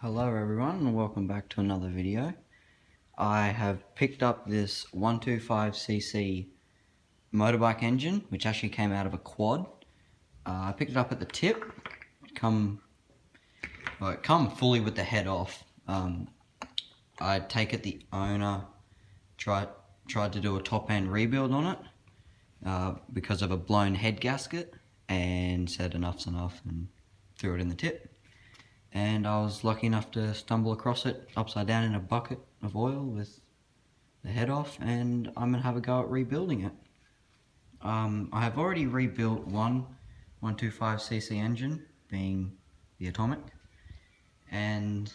Hello everyone and welcome back to another video. I have picked up this 125cc motorbike engine, which actually came out of a quad. I picked it up at the tip. It come fully with the head off. I take it the owner tried to do a top end rebuild on it because of a blown head gasket, and said enough's enough and threw it in the tip. And I was lucky enough to stumble across it upside down in a bucket of oil with the head off, and I'm going to have a go at rebuilding it. I have already rebuilt one 125cc engine, being the Atomic, and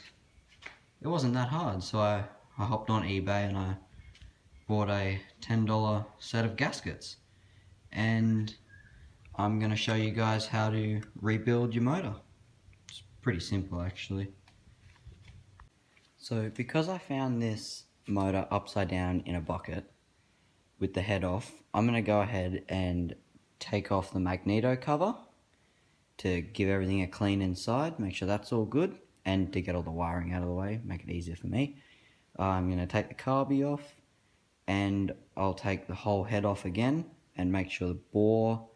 it wasn't that hard, so I hopped on eBay and I bought a $10 set of gaskets, and I'm going to show you guys how to rebuild your motor. It's pretty simple actually. So because I found this motor upside down in a bucket with the head off, I'm going to go ahead and take off the magneto cover to give everything a clean inside, make sure that's all good, and to get all the wiring out of the way, make it easier for me. I'm going to take the carby off, and I'll take the whole head off again and make sure the bore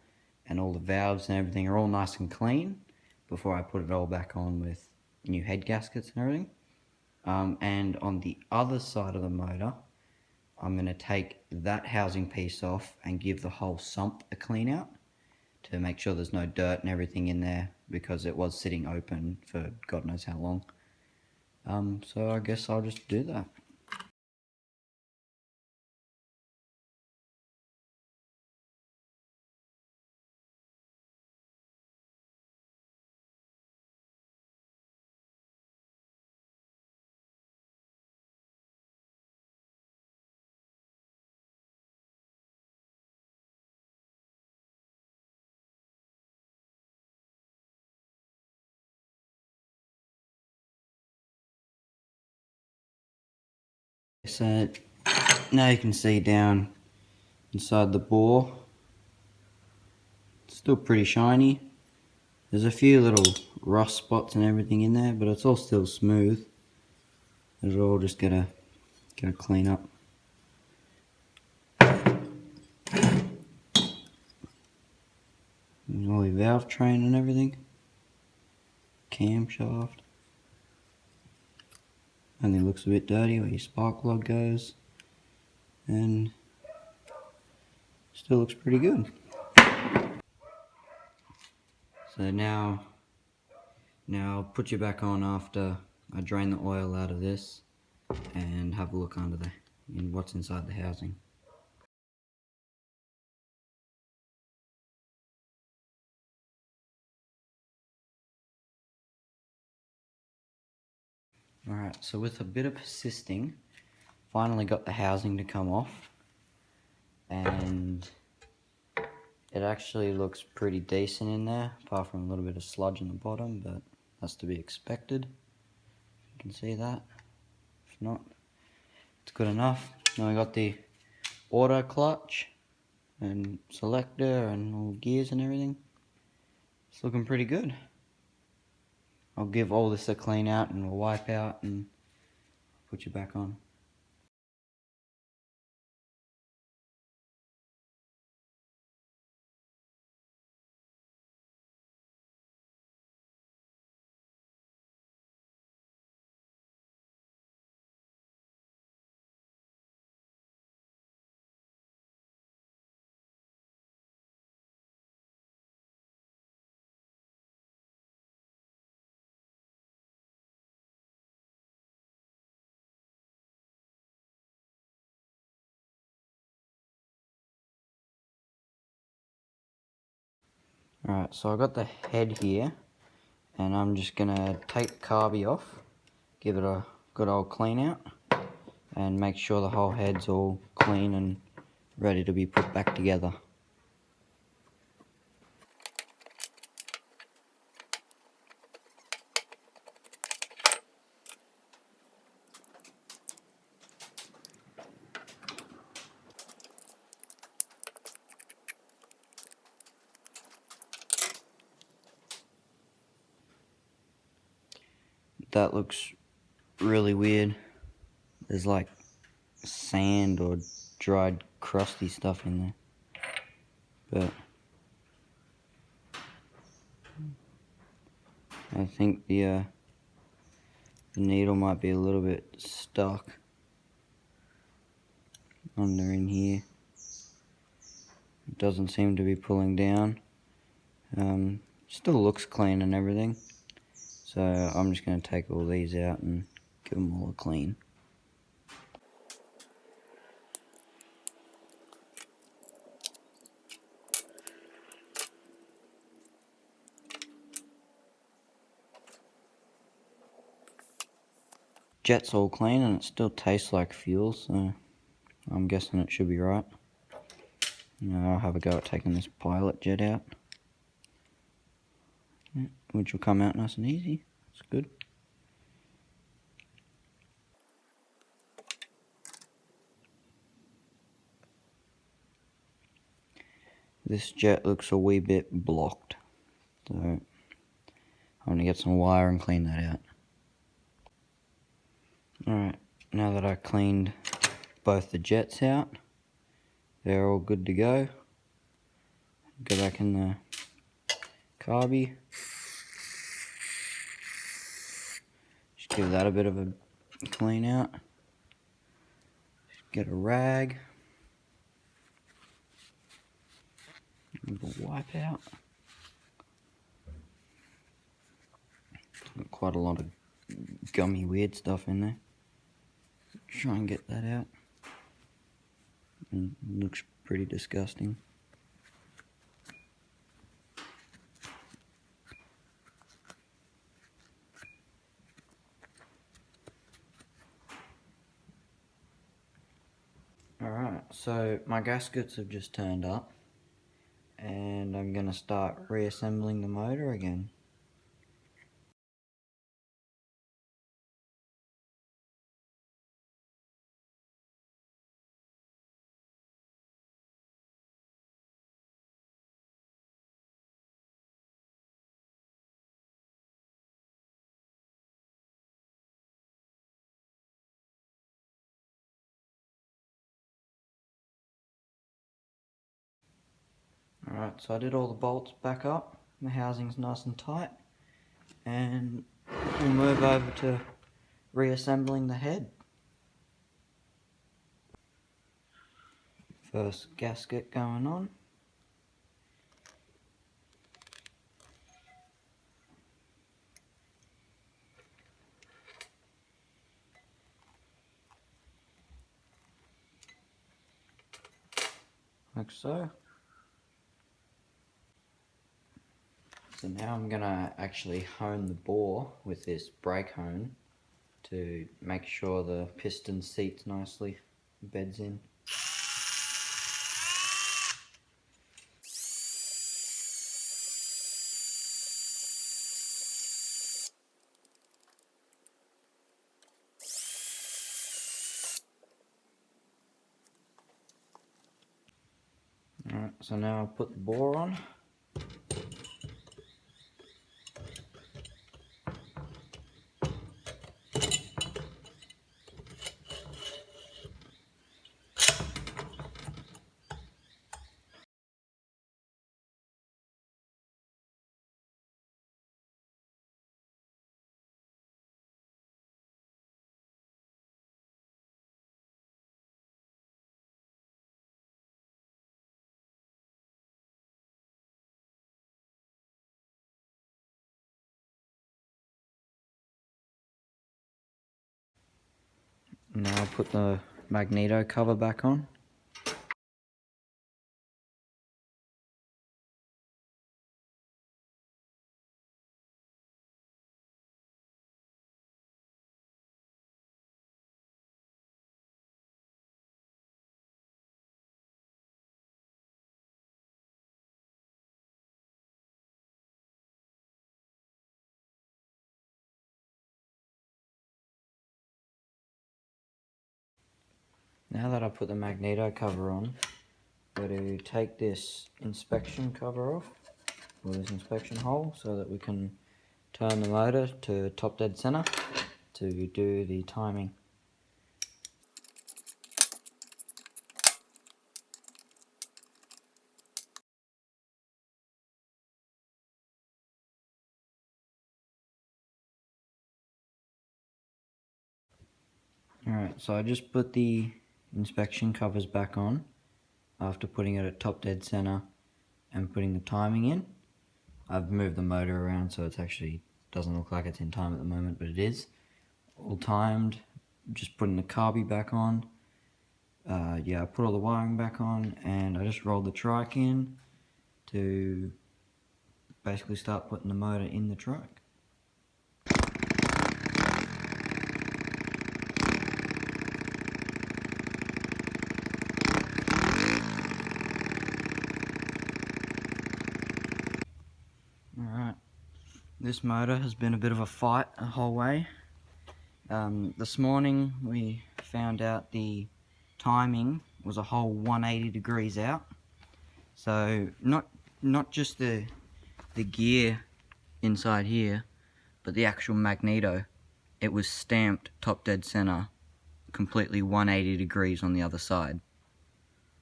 and all the valves and everything are all nice and clean before I put it all back on with new head gaskets and everything. And on the other side of the motor, I'm going to take that housing piece off and give the whole sump a clean out to make sure there's no dirt and everything in there, because it was sitting open for God knows how long. So I guess I'll just do that. So now you can see down inside the bore, it's still pretty shiny. There's a few little rust spots and everything in there, but it's all still smooth. It'll all just get a clean up. And all your valve train and everything. Camshaft. Only looks a bit dirty where your spark plug goes. And still looks pretty good. So now I'll put you back on after I drain the oil out of this and have a look under in what's inside the housing. Alright, so with a bit of persisting, finally got the housing to come off, and it actually looks pretty decent in there, apart from a little bit of sludge in the bottom, but that's to be expected. You can see that. If not, it's good enough. Now we got the auto clutch and selector and all gears and everything. It's looking pretty good. I'll give all this a clean out and we'll wipe out and put you back on. Alright, so I got the head here, and I'm just gonna take the carby off, give it a good old clean out, and make sure the whole head's all clean and ready to be put back together. that looks really weird. There's like sand or dried crusty stuff in there. But I think the needle might be a little bit stuck under in here. It doesn't seem to be pulling down. Still looks clean and everything. So I'm just going to take all these out and give them all a clean. Jet's all clean and it still tastes like fuel, so I'm guessing it should be right. Now I'll have a go at taking this pilot jet out, which will come out nice and easy. It's good. This jet looks a wee bit blocked, so I'm going to get some wire and clean that out. Alright, now that I cleaned both the jets out, they're all good to go. Go back in the carby. Just give that a bit of a clean out. Just get a rag. Give a wipe out. Got quite a lot of gummy weird stuff in there. Try and get that out. And it looks pretty disgusting. Alright, so my gaskets have just turned up and I'm going to start reassembling the motor again. Alright, so I did all the bolts back up, the housing's nice and tight, and we'll move over to reassembling the head. First gasket going on. Like so. So now I'm gonna actually hone the bore with this brake hone to make sure the piston seats nicely, beds in. Alright, so now I'll put the bore on. Now I'll put the magneto cover back on. Now that I put the magneto cover on, we're going to take this inspection cover off, or this inspection hole, so that we can turn the motor to top dead center to do the timing. Alright, so I just put the inspection covers back on after putting it at top dead center and putting the timing in. I've moved the motor around so it actually doesn't look like it's in time at the moment, but it is. All timed, just putting the carby back on. Yeah, I put all the wiring back on and I just rolled the trike in to basically start putting the motor in the trike. Alright, this motor has been a bit of a fight the whole way. This morning we found out the timing was a whole 180 degrees out. So not just the gear inside here, but the actual magneto. It was stamped top dead center, completely 180 degrees on the other side.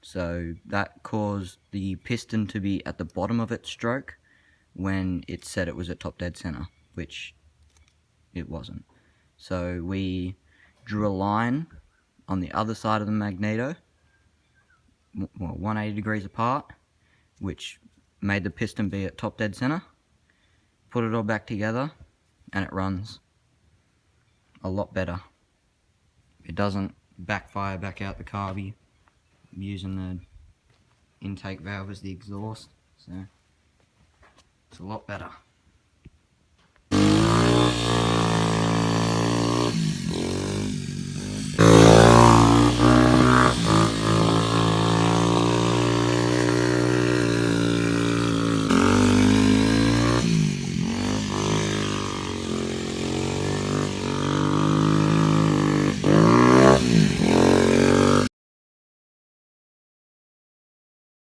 So that caused the piston to be at the bottom of its stroke when it said it was at top dead center, which it wasn't. So we drew a line on the other side of the magneto, 180 degrees apart, which made the piston be at top dead center. Put it all back together and it runs a lot better. It doesn't backfire back out the carby using the intake valve as the exhaust, so it's a lot better.